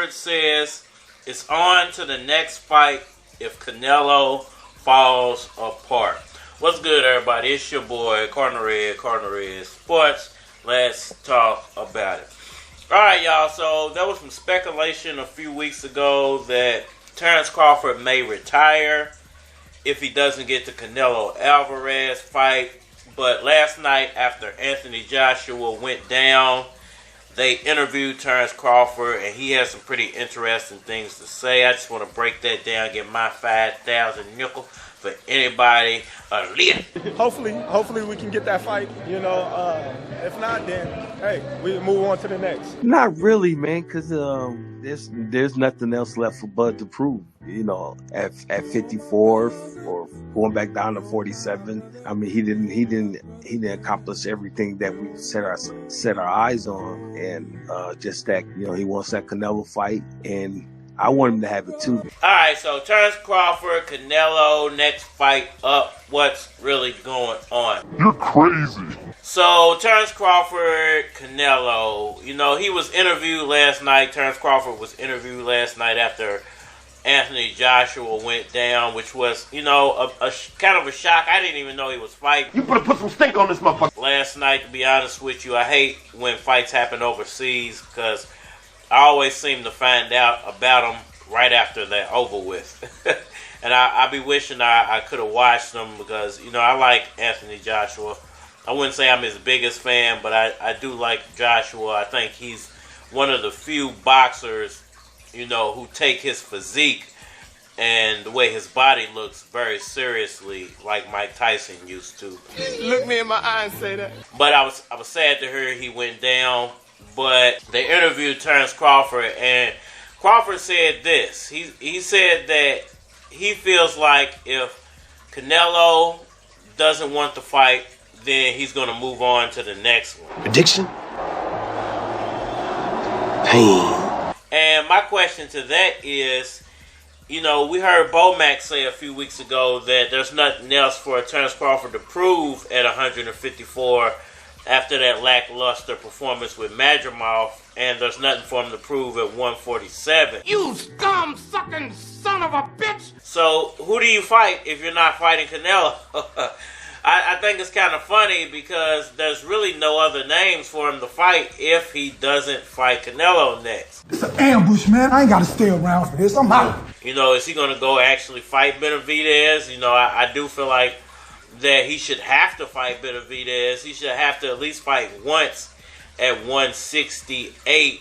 Crawford says it's on to the next fight if Canelo falls apart. What's good, everybody? It's your boy, Cardinal Red Sports. Let's talk about it. Alright, y'all, so there was some speculation a few weeks ago that Terence Crawford may retire if he doesn't get the Canelo Alvarez fight. But last night, after Anthony Joshua went down, they interviewed Terence Crawford, and he has some pretty interesting things to say. I just want to break that down, get my 5,000 nickel for anybody lit. Hopefully we can get that fight, you know. If not, then, hey, we move on to the next. Not really, man, because there's nothing else left for Bud to prove. You know, at 54 or going back down to 47. I mean, he didn't accomplish everything that we set our eyes on, and just that, you know, he wants that Canelo fight, and I want him to have it too. All right, so Terence Crawford, Canelo, next fight up. What's really going on? You're crazy. So Terence Crawford, Canelo, you know, he was interviewed last night. Terence Crawford was interviewed last night after Anthony Joshua went down, which was, you know, a kind of a shock. I didn't even know he was fighting. You better put some stink on this motherfucker. Last night, to be honest with you, I hate when fights happen overseas because I always seem to find out about them right after they're over with. And I be wishing I could have watched them because, you know, I like Anthony Joshua. I wouldn't say I'm his biggest fan, but I do like Joshua. I think he's one of the few boxers, you know, who take his physique and the way his body looks very seriously, like Mike Tyson used to. Look me in my eye and say that. But I was sad to hear he went down. But they interviewed Terence Crawford, and Crawford said this. He said that he feels like if Canelo doesn't want the fight, then he's going to move on to the next one. Addiction? Pain. And my question to that is, you know, we heard Bomac say a few weeks ago that there's nothing else for Terence Crawford to prove at 154 after that lackluster performance with Madrimov, and there's nothing for him to prove at 147. You scum-sucking son of a bitch! So, who do you fight if you're not fighting Canelo? I think it's kind of funny because there's really no other names for him to fight if he doesn't fight Canelo next. It's an ambush, man. I ain't got to stay around for this. I'm out. You know, is he going to go actually fight Benavidez? You know, I do feel like that he should have to fight Benavidez. He should have to at least fight once at 168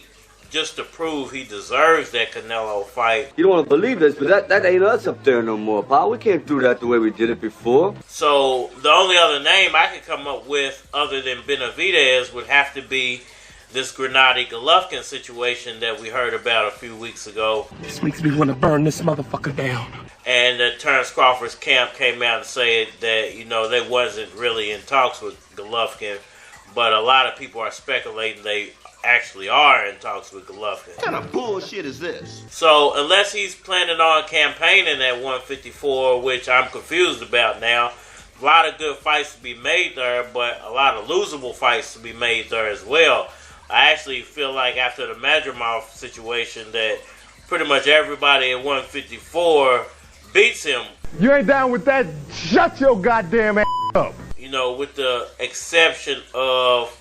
just to prove he deserves that Canelo fight. You don't want to believe this, but that ain't us up there no more, pal. We can't do that the way we did it before. So the only other name I could come up with other than Benavidez would have to be this Gennady-Golovkin situation that we heard about a few weeks ago. This makes me want to burn this motherfucker down. And Terence Crawford's camp came out and said that, you know, they wasn't really in talks with Golovkin, but a lot of people are speculating they actually are in talks with Golovkin. What kind of bullshit is this? So unless he's planning on campaigning at 154, which I'm confused about now, a lot of good fights to be made there, but a lot of losable fights to be made there as well. I actually feel like after the Madrimov situation that pretty much everybody at 154 beats him. You ain't down with that? Shut your goddamn ass up. You know, with the exception of,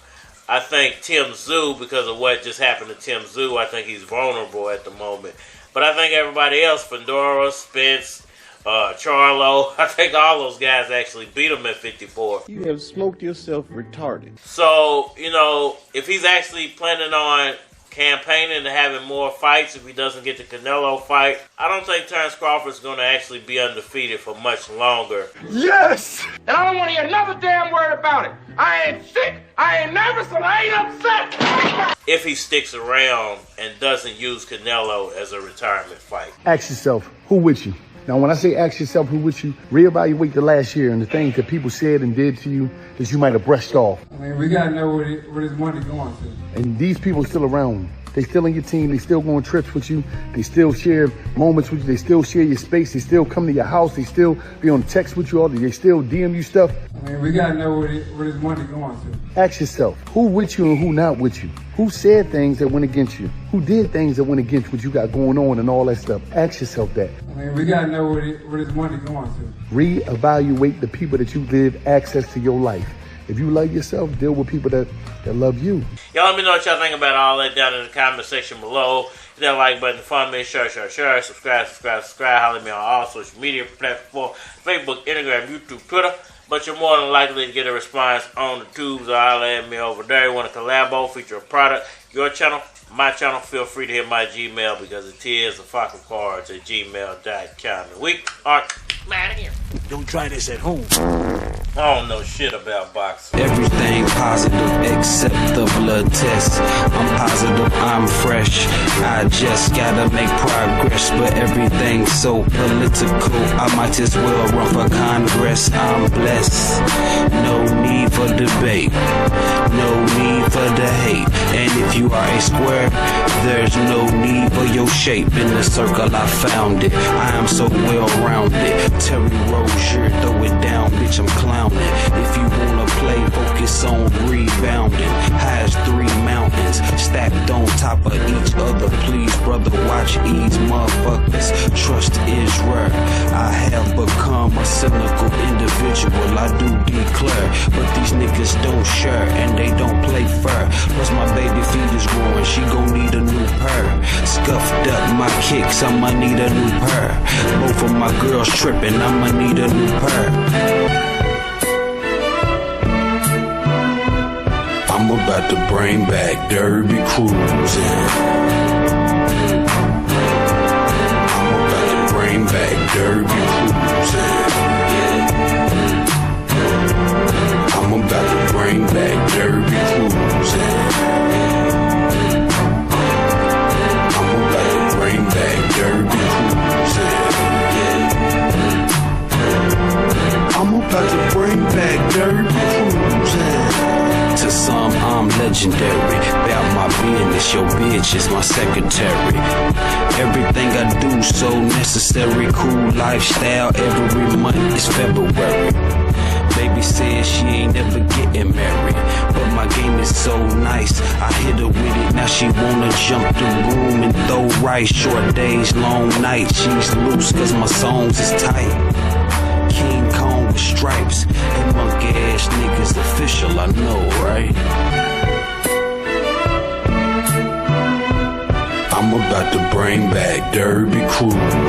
I think, Tim Tszyu, because of what just happened to Tim Tszyu. I think he's vulnerable at the moment. But I think everybody else, Fedora, Spence, Charlo, I think all those guys actually beat him at 54. You have smoked yourself retarded. So, you know, if he's actually planning on campaigning to having more fights if he doesn't get the Canelo fight, I don't think Terence Crawford's going to actually be undefeated for much longer. Yes! And I don't want to hear another damn word about it. I ain't sick, I ain't nervous, and I ain't upset. If he sticks around and doesn't use Canelo as a retirement fight. Ask yourself, who with you? Now, when I say ask yourself who with you, reevaluate the last year and the things that people said and did to you that you might have brushed off. I mean, we got to know where his money going to. And these people still around. They still in your team. They still go on trips with you. They still share moments with you. They still share your space. They still come to your house. They still be on text with you all. They still DM you stuff. I mean, we gotta know where this money going to. Ask yourself, who with you and who not with you? Who said things that went against you? Who did things that went against what you got going on and all that stuff? Ask yourself that. I mean, we gotta know where this money going to. Reevaluate the people that you give access to your life. If you love yourself, deal with people that love you. Y'all let me know what y'all think about all that down in the comment section below. Hit that like button, follow me, share, subscribe. Holler at me on all social media platforms, Facebook, Instagram, YouTube, Twitter. But you're more than likely to get a response on the tubes or holler at me over there. You want to collabo, feature a product, your channel, my channel, feel free to hit my Gmail because it is afakacards@gmail.com. We are mad again. Don't try this at home. I don't know shit about boxing. Everything positive except the blood test. I'm positive, I'm fresh. I just gotta make progress, but everything's so political. I might as well run for Congress. I'm blessed. No need for debate. No need for the hate. And if you are a square, there's no need for your shape. In the circle I found it. I am so well rounded. Terry Rozier, throw it down, bitch, I'm clowning. If you wanna play, focus on rebounding. Has 3 mountains stacked on top of each other. Please, brother, watch these motherfuckers. Trust is rare. I have become a cynical individual. I do declare, but these niggas don't share and they don't play fair. Plus my baby feet is growing, she gon' need a new pair. Scuffed up my kicks, I'ma need a new pair. Both of my girls tripping, I'ma need a new pair. I'm about to bring back Derby cruising. I'm about to bring back Derby cruising. I'm about to bring back Derby cruising. I'm about to bring back Derby cruising. I'm about to bring back Derby cruising. To some, I'm legendary. About my business, your bitch is my secretary. Everything I do so necessary. Cool lifestyle, every month is February. Baby says she ain't never getting married, but my game is so nice, I hit her with it. Now she wanna jump the room and throw rice. Short days, long nights, she's loose cause my songs is tight. King Kong with stripes, and monkey ass niggas official, I know, right? I'm about to bring back Derby cruising.